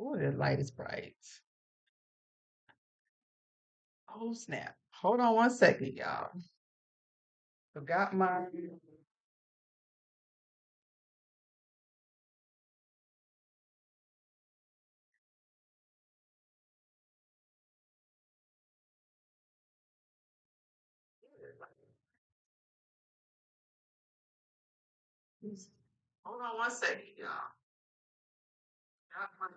Oh, that light is bright. Oh, snap. Hold on one second, y'all. Forgot my. Hold on one second, y'all. Got my-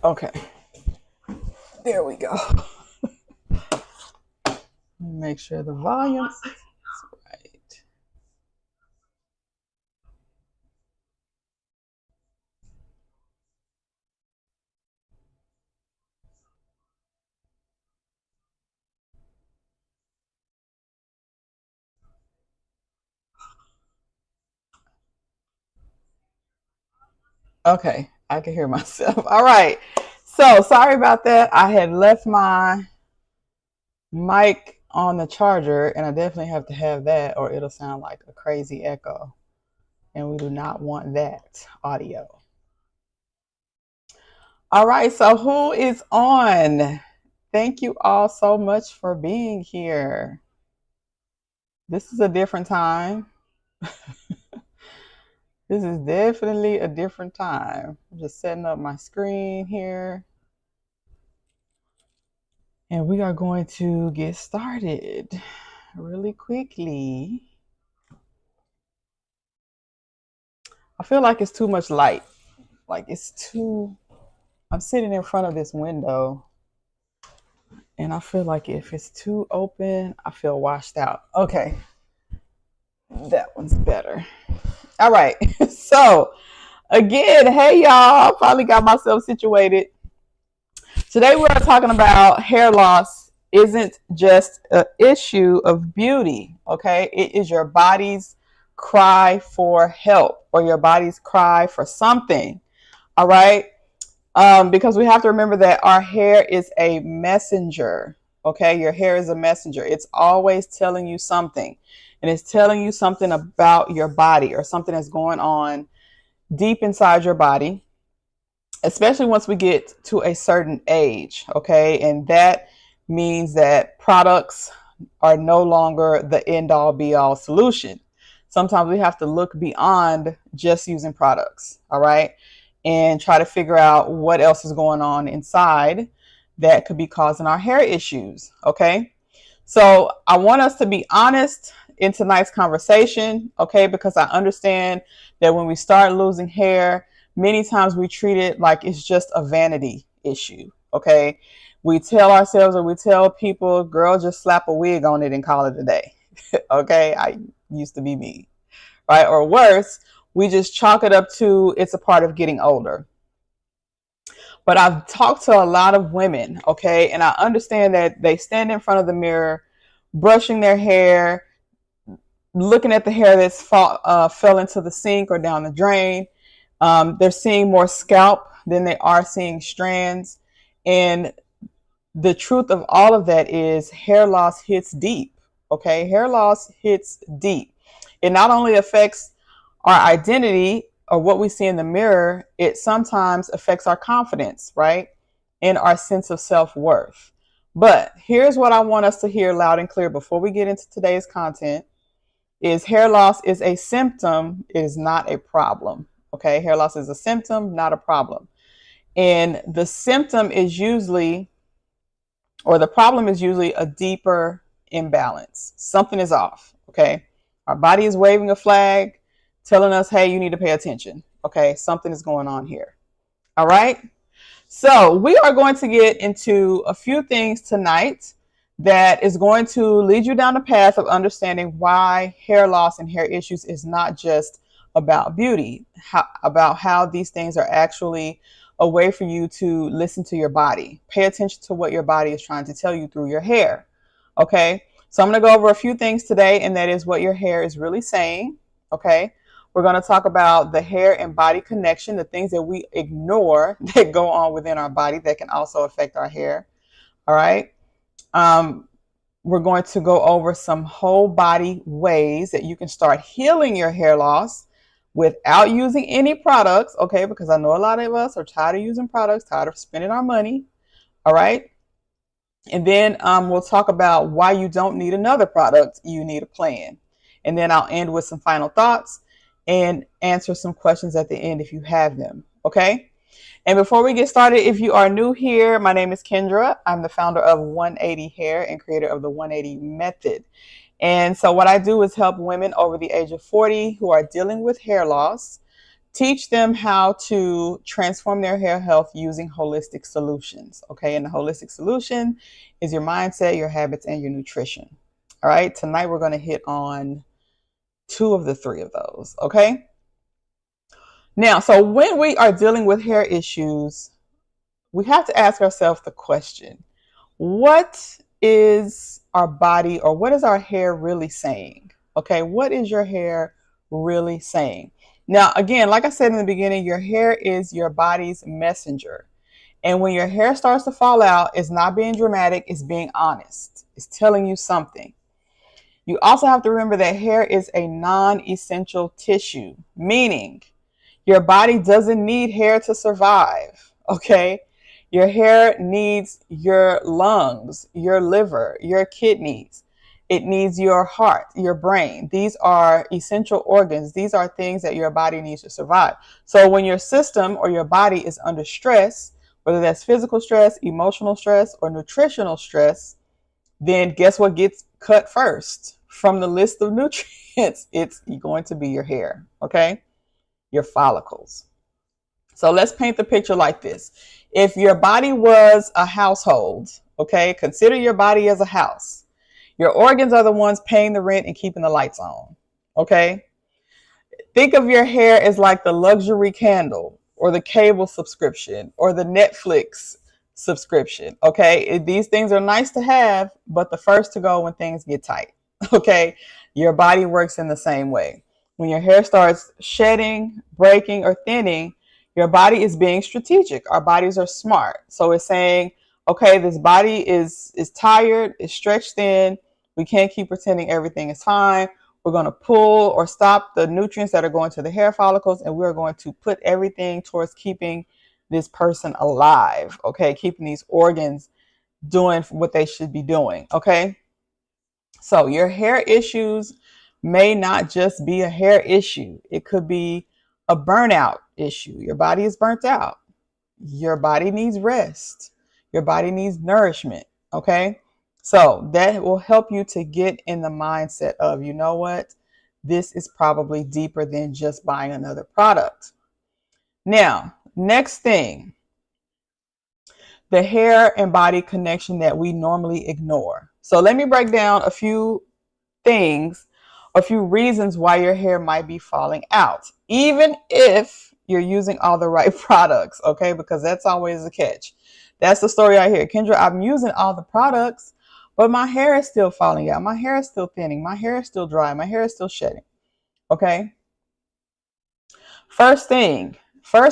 Okay, there we go. Make sure the volume is right. Okay, I can hear myself. All right. So sorry about that. I had left my mic on the charger, and I definitely have to have that, or it'll sound like a crazy echo. And we do not want that audio. All right. So who is on? Thank you all so much for being here. This is a different time. This is definitely a different time. I'm just setting up my screen here. And we are going to get started really quickly. I feel like it's too much light. Like it's too, I'm sitting in front of this window and I feel like if it's too open, I feel washed out. Okay, that one's better. All right. So again, hey y'all, finally got myself situated. Today we're talking about hair loss isn't just an issue of beauty, okay? It is your body's cry for help or your body's cry for something, all right? Because we have to remember that our hair is a messenger, okay? Your hair is a messenger. It's always telling you something, and it's telling you something about your body or something that's going on deep inside your body, especially once we get to a certain age, okay? And that means that products are no longer the end all be all solution. Sometimes we have to look beyond just using products, all right? And try to figure out what else is going on inside that could be causing our hair issues, okay? So I want us to be honest in tonight's conversation, okay? Because I understand that when we start losing hair, many times we treat it like it's just a vanity issue, okay? We tell ourselves or we tell people, girl, just slap a wig on it and call it a day, okay? I used to be me, right? Or worse, we just chalk it up to it's a part of getting older. But I've talked to a lot of women, okay? And I understand that they stand in front of the mirror, brushing their hair, looking at the hair that's fell into the sink or down the drain. They're seeing more scalp than they are seeing strands. And the truth of all of that is hair loss hits deep. Okay. Hair loss hits deep. It not only affects our identity or what we see in the mirror, it sometimes affects our confidence, right? And our sense of self-worth. But here's what I want us to hear loud and clear before we get into today's content is hair loss is a symptom, it is not a problem. Okay, hair loss is a symptom, not a problem. And the symptom is usually, or the problem is usually a deeper imbalance. Something is off. Okay, our body is waving a flag telling us, hey, you need to pay attention. Okay, something is going on here. All right, so we are going to get into a few things tonight that is going to lead you down the path of understanding why hair loss and hair issues is not just about beauty, about how these things are actually a way for you to listen to your body. Pay attention to what your body is trying to tell you through your hair. Okay, so I'm going to go over a few things today, and that is what your hair is really saying. Okay, we're going to talk about the hair and body connection, the things that we ignore that go on within our body that can also affect our hair. All right. Um, we're going to go over some whole body ways that you can start healing your hair loss without using any products, okay? Because I know a lot of us are tired of using products, tired of spending our money, all right? And then we'll talk about why you don't need another product, you need a plan. And then I'll end with some final thoughts and answer some questions at the end if you have them, okay? And before we get started, if you are new here, my name is Kendra. I'm the founder of 180 Hair and creator of the 180 Method. And so what I do is help women over the age of 40 who are dealing with hair loss, teach them how to transform their hair health using holistic solutions. Okay, and the holistic solution is your mindset, your habits, and your nutrition. All right, tonight we're going to hit on 2 of the 3 of those. Okay. Now, so when we are dealing with hair issues, we have to ask ourselves the question, what is our body or what is our hair really saying? Okay, what is your hair really saying? Now, again, like I said in the beginning, your hair is your body's messenger. And when your hair starts to fall out, it's not being dramatic, it's being honest. It's telling you something. You also have to remember that hair is a non-essential tissue, meaning your body doesn't need hair to survive, okay? Your hair needs your lungs, your liver, your kidneys. It needs your heart, your brain. These are essential organs. These are things that your body needs to survive. So when your system or your body is under stress, whether that's physical stress, emotional stress, or nutritional stress, then guess what gets cut first from the list of nutrients? It's going to be your hair, okay? Your follicles. So let's paint the picture like this. If your body was a household, okay, consider your body as a house. Your organs are the ones paying the rent and keeping the lights on, okay? Think of your hair as like the luxury candle or the cable subscription or the Netflix subscription, okay? These things are nice to have, but the first to go when things get tight, okay? Your body works in the same way. When your hair starts shedding, breaking, or thinning, your body is being strategic. Our bodies are smart. So it's saying, okay, this body is tired, it's stretched thin. We can't keep pretending everything is fine. We're going to pull or stop the nutrients that are going to the hair follicles, and we're going to put everything towards keeping this person alive, okay? Keeping these organs doing what they should be doing, okay? So your hair issues may not just be a hair issue. It could be a burnout issue. Your body is burnt out. Your body needs rest. Your body needs nourishment, okay? So that will help you to get in the mindset of, you know what? This is probably deeper than just buying another product. Now, next thing, the hair and body connection that we normally ignore. So let me break down a few things, a few reasons why your hair might be falling out, even if you're using all the right products, okay? Because that's always the catch. That's the story I hear. Kendra, I'm using all the products, but my hair is still falling out. My hair is still thinning. My hair is still dry. My hair is still shedding, okay? First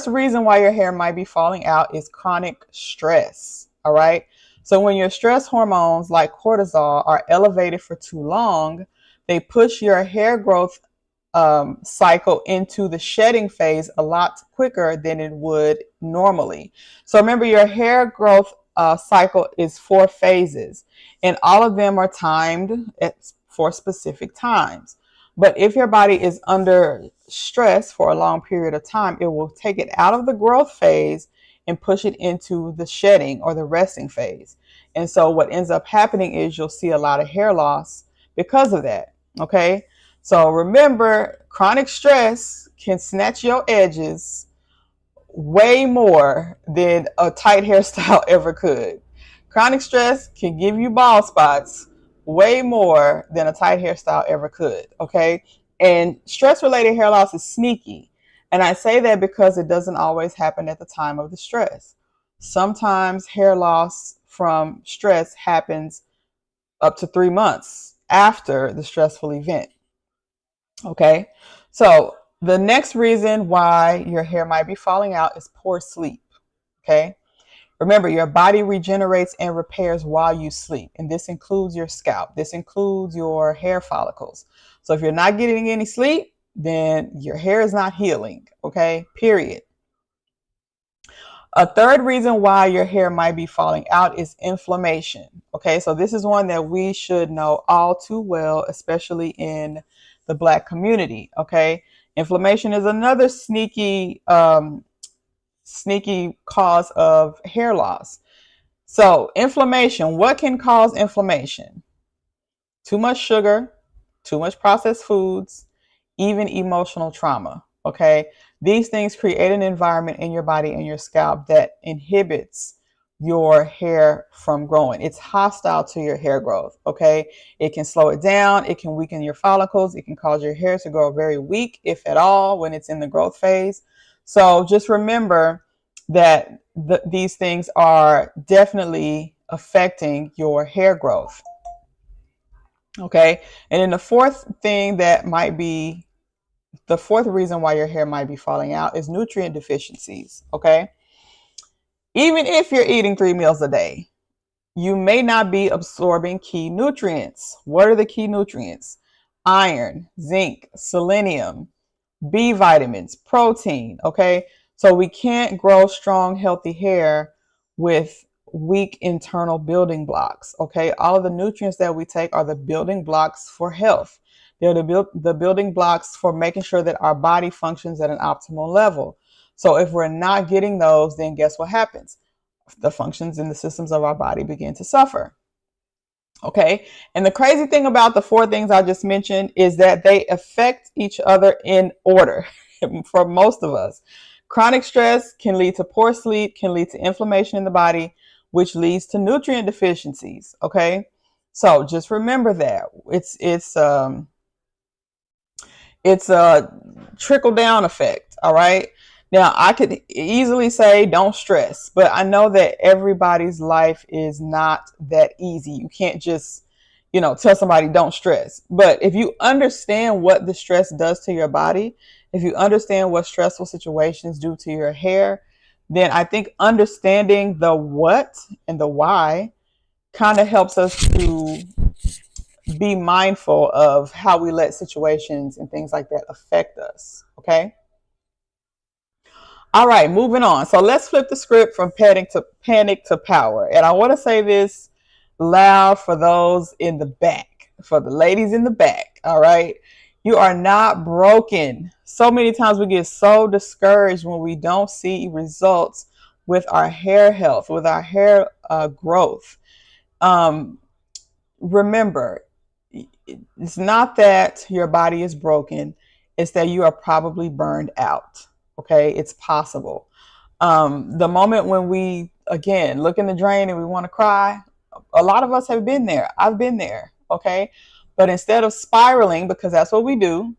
reason why your hair might be falling out is chronic stress, all right? So when your stress hormones like cortisol are elevated for too long, they push your hair growth cycle into the shedding phase a lot quicker than it would normally. So remember, your hair growth cycle is 4 phases, and all of them are timed for specific times. But if your body is under stress for a long period of time, it will take it out of the growth phase and push it into the shedding or the resting phase. And so what ends up happening is you'll see a lot of hair loss because of that. Okay. So remember, chronic stress can snatch your edges way more than a tight hairstyle ever could. Chronic stress can give you bald spots way more than a tight hairstyle ever could, okay? And stress-related hair loss is sneaky. And I say that because it doesn't always happen at the time of the stress. Sometimes hair loss from stress happens up to 3 months after the stressful event, okay? So the next reason why your hair might be falling out is poor sleep, okay? Remember, your body regenerates and repairs while you sleep. And this includes your scalp. This includes your hair follicles. So if you're not getting any sleep, then your hair is not healing. Okay, period. A third reason why your hair might be falling out is inflammation. Okay, so this is one that we should know all too well, especially in the Black community. Okay, inflammation is another sneaky cause of hair loss. So inflammation, what can cause inflammation? Too much sugar, too much processed foods, even emotional trauma. Okay. These things create an environment in your body and your scalp that inhibits your hair from growing. It's hostile to your hair growth. Okay. It can slow it down. It can weaken your follicles. It can cause your hair to grow very weak, if at all, when it's in the growth phase. So just remember that these things are definitely affecting your hair growth. Okay. And then the fourth reason why your hair might be falling out is nutrient deficiencies. Okay. Even if you're eating 3 meals a day, you may not be absorbing key nutrients. What are the key nutrients? Iron, zinc, selenium, B vitamins, protein. Okay. So we can't grow strong, healthy hair with weak internal building blocks. Okay. All of the nutrients that we take are the building blocks for health. They're the building blocks for making sure that our body functions at an optimal level. So if we're not getting those, then guess what happens? The functions and the systems of our body begin to suffer. Okay. And the crazy thing about the 4 things I just mentioned is that they affect each other in order for most of us. Chronic stress can lead to poor sleep, can lead to inflammation in the body, which leads to nutrient deficiencies. Okay. So just remember that it's a trickle down effect. All right. Now, I could easily say don't stress, but I know that everybody's life is not that easy. You can't just, tell somebody don't stress. But if you understand what the stress does to your body, if you understand what stressful situations do to your hair, then I think understanding the what and the why kind of helps us to be mindful of how we let situations and things like that affect us. Okay. All right, moving on. So let's flip the script from panic to power. And I want to say this loud for those in the back, for the ladies in the back. All right. You are not broken. So many times we get so discouraged when we don't see results with our hair health, with our hair growth. Remember, it's not that your body is broken. It's that you are probably burned out. Okay, it's possible. The moment when we, again, look in the drain and we want to cry, a lot of us have been there. I've been there. Okay, but instead of spiraling, because that's what we do,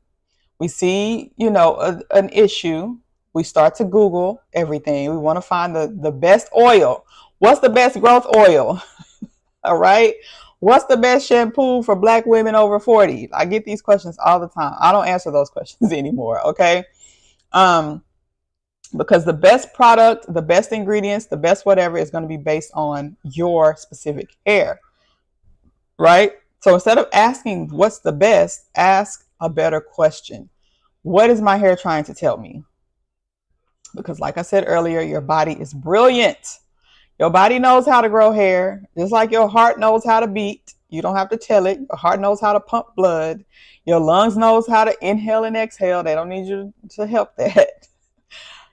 we see, an issue. We start to Google everything. We want to find the best oil. What's the best growth oil? All right. What's the best shampoo for Black women over 40? I get these questions all the time. I don't answer those questions anymore. Okay. Because the best product, the best ingredients, the best whatever is going to be based on your specific hair. Right. So instead of asking what's the best, ask a better question. What is my hair trying to tell me? Because like I said earlier, your body is brilliant. Your body knows how to grow hair, just like your heart knows how to beat. You don't have to tell it. Your heart knows how to pump blood. Your lungs knows how to inhale and exhale. They don't need you to help that.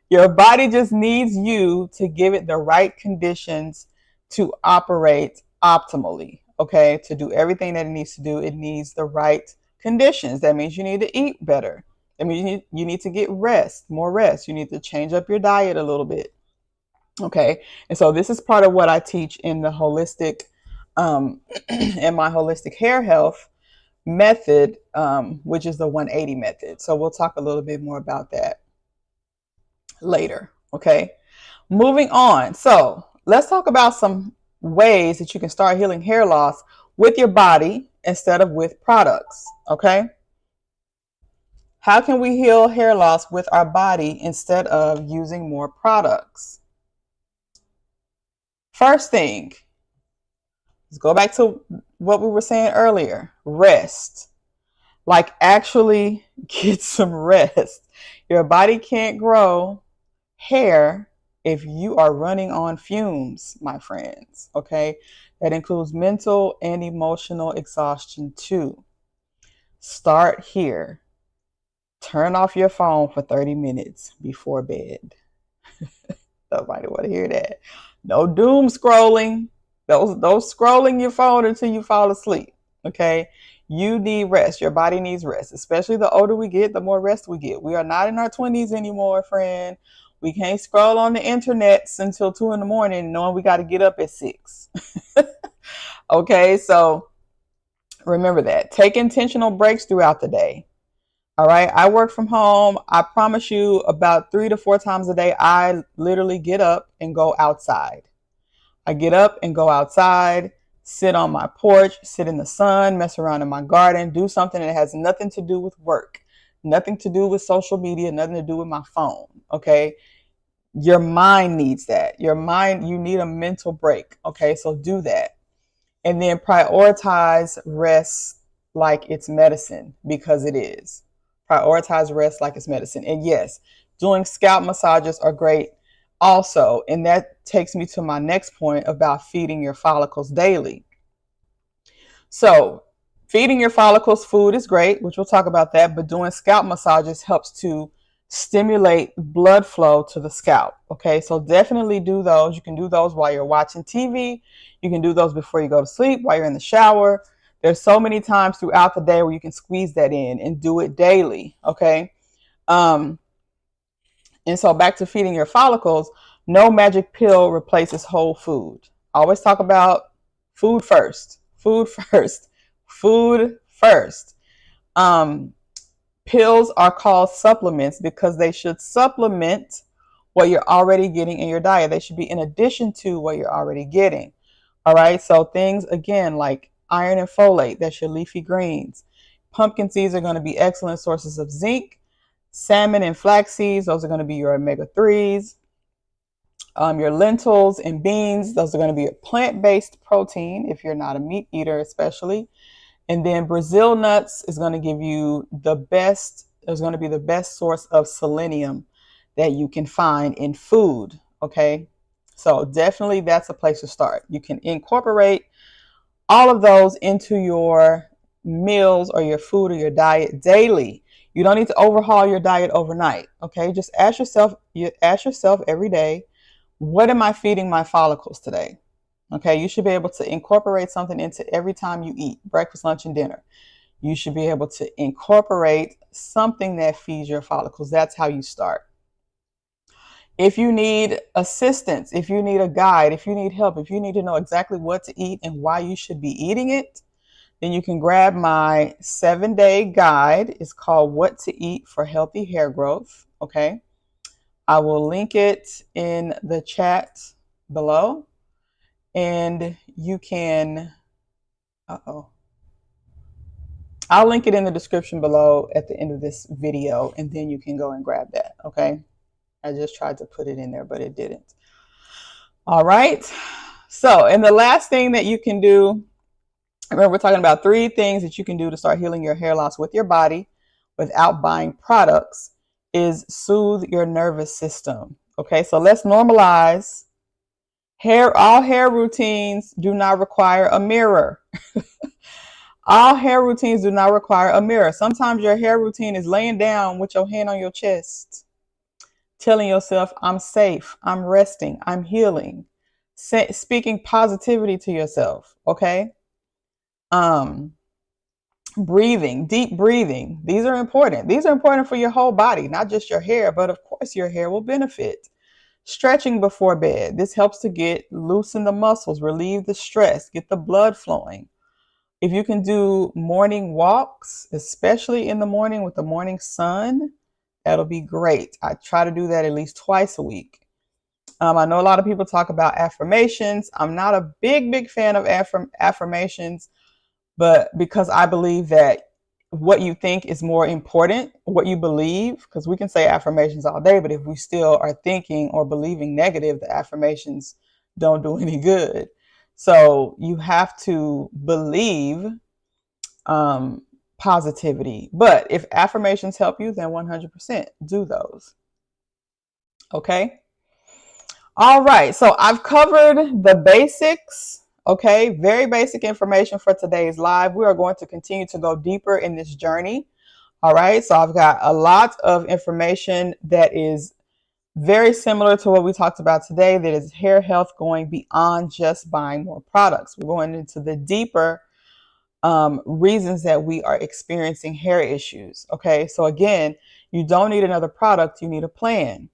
Your body just needs you to give it the right conditions to operate optimally. Okay, to do everything that it needs to do, it needs the right conditions. That means you need to eat better. That means you need to get more rest. You need to change up your diet a little bit. Okay. And so this is part of what I teach in the holistic, in my holistic hair health method, which is the 180 method. So we'll talk a little bit more about that later. Okay. Moving on. So let's talk about some ways that you can start healing hair loss with your body instead of with products. Okay. How can we heal hair loss with our body instead of using more products? First thing, let's go back to what we were saying earlier. Rest. Like, actually get some rest. Your body can't grow hair if you are running on fumes, my friends. Okay. That includes mental and emotional exhaustion too. Start here. Turn off your phone for 30 minutes before bed. Nobody want to hear that. No doom scrolling. Those scrolling your phone until you fall asleep. Okay. You need rest. Your body needs rest. Especially the older we get, the more rest we get. We are not in our 20s anymore, friend. We can't scroll on the internet until 2 in the morning knowing we got to get up at 6. Okay, so remember that. Take intentional breaks throughout the day. All right, I work from home. I promise you, about 3 to 4 times a day, I literally get up and go outside. I get up and go outside, sit on my porch, sit in the sun, mess around in my garden, do something that has nothing to do with work, nothing to do with social media, nothing to do with my phone. Okay, your mind needs that. Your mind, you need a mental break. Okay, so do that. And then prioritize rest like it's medicine, because it is. Prioritize rest like it's medicine. And yes, doing scalp massages are great also. And that takes me to my next point about feeding your follicles daily. So feeding your follicles food is great, which we'll talk about that, but doing scalp massages helps to stimulate blood flow to the scalp. Okay, so definitely do those. You can do those while you're watching TV. You can do those before you go to sleep, while you're in the shower. There's so many times throughout the day where you can squeeze that in and do it daily. Okay. And so back to feeding your follicles, no magic pill replaces whole food. I always talk about food first, food first, food first. Pills are called supplements because they should supplement what you're already getting in your diet. They should be in addition to what you're already getting. All right. So things, again, like iron and folate, that's your leafy greens. Pumpkin seeds are going to be excellent sources of zinc. Salmon and flax seeds, those are going to be your omega-3s. Your lentils and beans, those are going to be a plant-based protein if you're not a meat eater, especially. And then Brazil nuts is going to give you the best, is going to be the best source of selenium that you can find in food. Okay. So definitely that's a place to start. You can incorporate all of those into your meals or your food or your diet daily. You don't need to overhaul your diet overnight. Okay. Just ask yourself every day, what am I feeding my follicles today? Okay. You should be able to incorporate something into every time you eat, breakfast, lunch, and dinner. You should be able to incorporate something that feeds your follicles. That's how you start. If you need assistance, if you need a guide, if you need help, if you need to know exactly what to eat and why you should be eating it, then you can grab my 7-day guide. It's called What to Eat for Healthy Hair Growth. Okay. I will link it in the chat below, and you can, I'll link it in the description below at the end of this video, and then you can go and grab that. Okay. I just tried to put it in there, but it didn't. All right. So, and the last thing that you can do, remember, we're talking about 3 things that you can do to start healing your hair loss with your body without buying products, is soothe your nervous system. Okay. So let's normalize hair. All hair routines do not require a mirror. All hair routines do not require a mirror. Sometimes your hair routine is laying down with your hand on your chest, telling yourself, I'm safe, I'm resting, I'm healing, speaking positivity to yourself. Okay. Breathing, deep breathing. These are important. These are important for your whole body, not just your hair, but of course your hair will benefit. Stretching before bed. This helps to loosen the muscles, relieve the stress, get the blood flowing. If you can do morning walks, especially in the morning with the morning sun, that'll be great. I try to do that at least twice a week. I know a lot of people talk about affirmations. I'm not a big fan of affirmations, but because I believe that what you think is more important, what you believe, because we can say affirmations all day, but if we still are thinking or believing negative, the affirmations don't do any good. So you have to believe positivity. But if affirmations help you, then 100% do those. Okay. All right. So I've covered the basics. Okay. Very basic information for today's live. We are going to continue to go deeper in this journey. All right. So I've got a lot of information that is very similar to what we talked about today, that is hair health going beyond just buying more products. We're going into the deeper reasons that we are experiencing hair issues. Okay, so again, you don't need another product, you need a plan.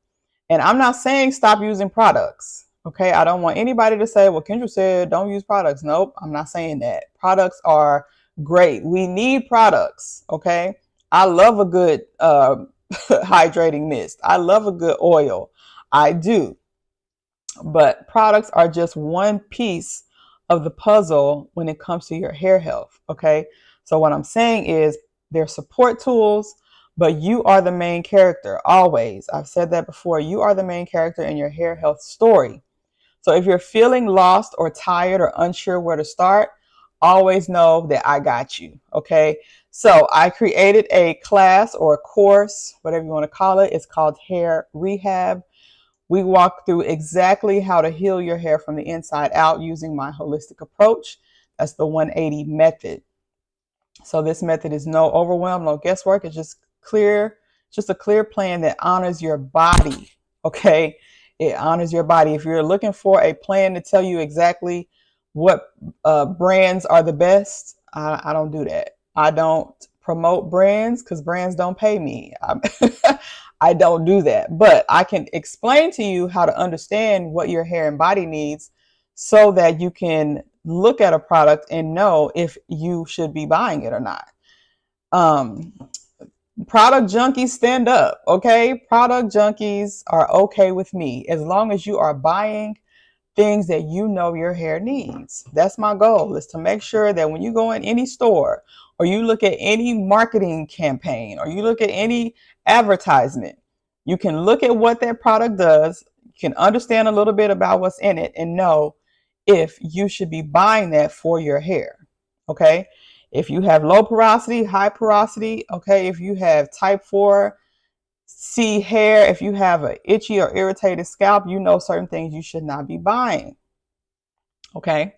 And I'm not saying stop using products. Okay, I don't want anybody to say, well, Kendra said don't use products. Nope, I'm not saying that. Products are great. We need products. Okay, I love a good hydrating mist. I love a good oil. I do. But products are just one piece of the puzzle when it comes to your hair health. Okay. So what I'm saying is they're support tools, but you are the main character always. I've said that before. You are the main character in your hair health story. So if you're feeling lost or tired or unsure where to start, always know that I got you. Okay. So I created a class or a course, whatever you want to call it. It's called Hair Rehab. We walk through exactly how to heal your hair from the inside out using my holistic approach. That's the 180 method. So this method is no overwhelm, no guesswork. It's just clear, just a clear plan that honors your body. Okay. It honors your body. If you're looking for a plan to tell you exactly what brands are the best, I don't do that. I don't promote brands because brands don't pay me. I don't do that, but I can explain to you how to understand what your hair and body needs so that you can look at a product and know if you should be buying it or not. Product junkies, stand up. Okay. Product junkies are okay with me as long as you are buying things that you know your hair needs. That's my goal, is to make sure that when you go in any store or you look at any marketing campaign or you look at any advertisement, you can look at what that product does, you can understand a little bit about what's in it and know if you should be buying that for your hair. Okay. If you have low porosity, high porosity, okay, if you have type 4C hair, if you have an itchy or irritated scalp, you know certain things you should not be buying. Okay.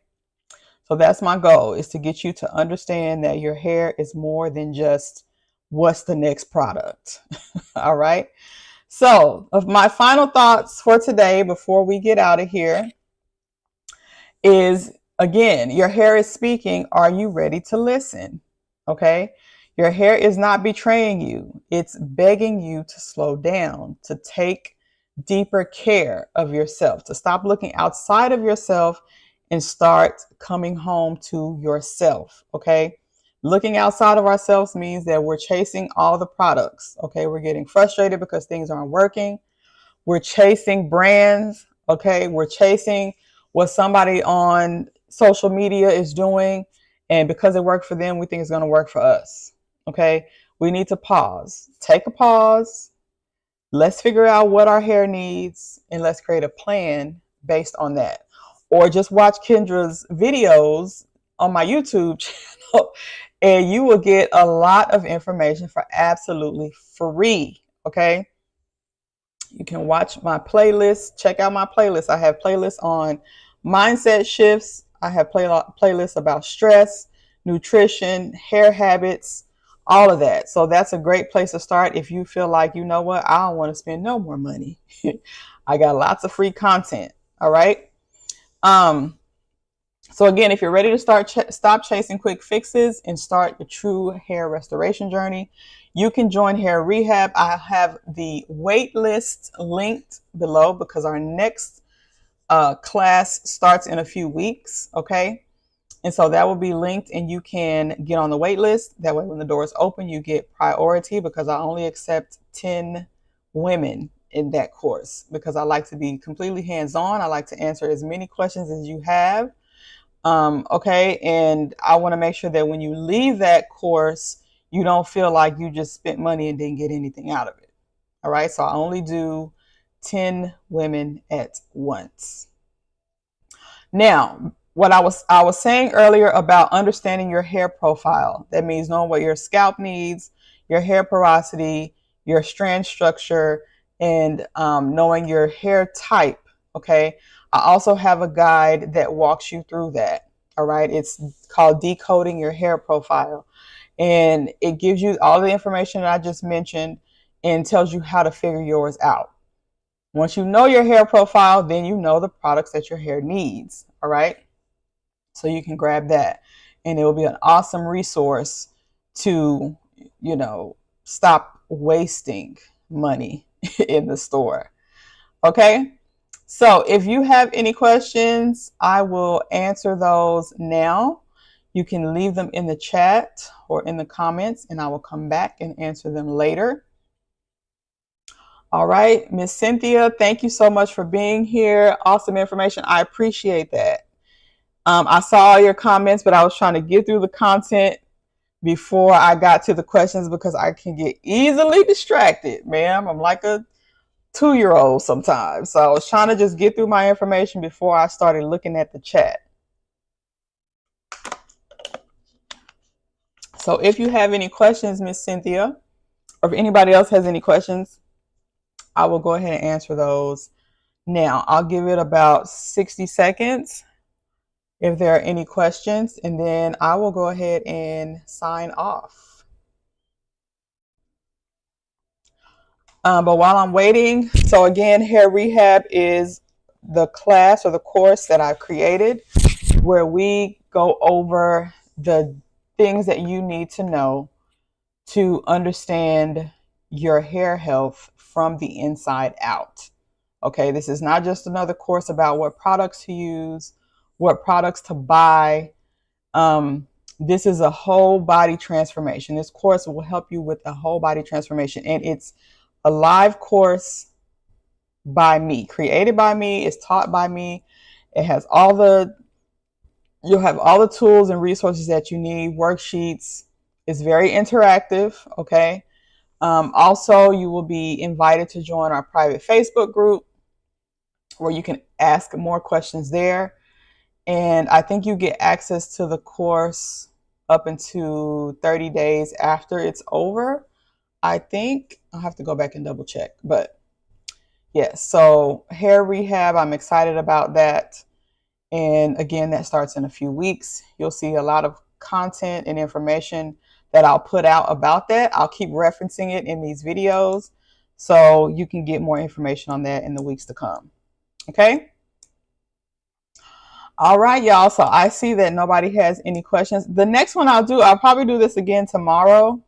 So that's my goal, is to get you to understand that your hair is more than just what's the next product. All right. So of my final thoughts for today before we get out of here is, again, your hair is speaking. Are you ready to listen? Okay. Your hair is not betraying you. It's begging you to slow down, to take deeper care of yourself, to stop looking outside of yourself and start coming home to yourself. Okay. Looking outside of ourselves means that we're chasing all the products. Okay. We're getting frustrated because things aren't working. We're chasing brands. Okay. We're chasing what somebody on social media is doing. And because it worked for them, we think it's going to work for us. Okay. We need to pause, take a pause. Let's figure out what our hair needs and let's create a plan based on that. Or just watch Kendra's videos on my YouTube channel and you will get a lot of information for absolutely free. Okay. You can watch my playlist. Check out my playlist. I have playlists on mindset shifts. I have playlists about stress, nutrition, hair habits, all of that. So that's a great place to start if you feel like, you know what, I don't want to spend no more money. I got lots of free content. All right. So again, if you're ready to stop chasing quick fixes and start your true hair restoration journey, you can join Hair Rehab. I have the wait list linked below because our next class starts in a few weeks. Okay. And so that will be linked and you can get on the wait list. That way, when the doors open, you get priority because I only accept 10 women in that course because I like to be completely hands-on. I like to answer as many questions as you have. Okay. And I want to make sure that when you leave that course, you don't feel like you just spent money and didn't get anything out of it. All right. So I only do 10 women at once. Now, what I was saying earlier about understanding your hair profile. That means knowing what your scalp needs, your hair porosity, your strand structure, and knowing your hair type. Okay. I also have a guide that walks you through that. All right. It's called Decoding Your Hair Profile. And it gives you all the information that I just mentioned and tells you how to figure yours out. Once you know your hair profile, then you know the products that your hair needs. All right. So you can grab that, and it will be an awesome resource to, stop wasting money in the store. Okay. So if you have any questions, I will answer those now. You can leave them in the chat or in the comments, and I will come back and answer them later. All right, Miss Cynthia, thank you so much for being here. Awesome information. I appreciate that. I saw your comments, but I was trying to get through the content before I got to the questions because I can get easily distracted, ma'am. I'm like a 2-year-old sometimes. So I was trying to just get through my information before I started looking at the chat. So if you have any questions, Miss Cynthia, or if anybody else has any questions, I will go ahead and answer those now. I'll give it about 60 seconds if there are any questions, and then I will go ahead and sign off. But while I'm waiting, so again, Hair Rehab is the class or the course that I've created where we go over the things that you need to know to understand your hair health from the inside out. Okay, this is not just another course about what products to use, what products to buy. This is a whole body transformation. This course will help you with a whole body transformation, and it's a live course by me, created by me, it's taught by me. It has you'll have all the tools and resources that you need, worksheets. It's very interactive, okay? Also, you will be invited to join our private Facebook group where you can ask more questions there. And I think you get access to the course up into 30 days after it's over. I think I'll have to go back and double check, but yes. So Hair Rehab, I'm excited about that. And again, that starts in a few weeks. You'll see a lot of content and information that I'll put out about that. I'll keep referencing it in these videos so you can get more information on that in the weeks to come. Okay. All right, y'all. So I see that nobody has any questions. The next one I'll probably do this again tomorrow,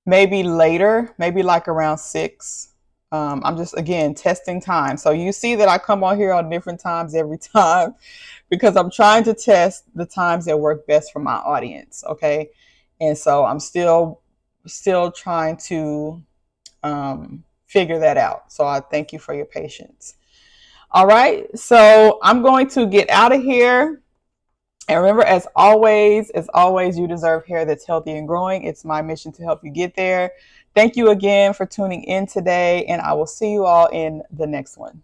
maybe later, maybe like around 6. I'm just, again, testing time. So you see that I come on here on different times every time because I'm trying to test the times that work best for my audience. Okay. And so I'm still trying to figure that out. So I thank you for your patience. All right. So I'm going to get out of here. And remember, as always, you deserve hair that's healthy and growing. It's my mission to help you get there. Thank you again for tuning in today, and I will see you all in the next one.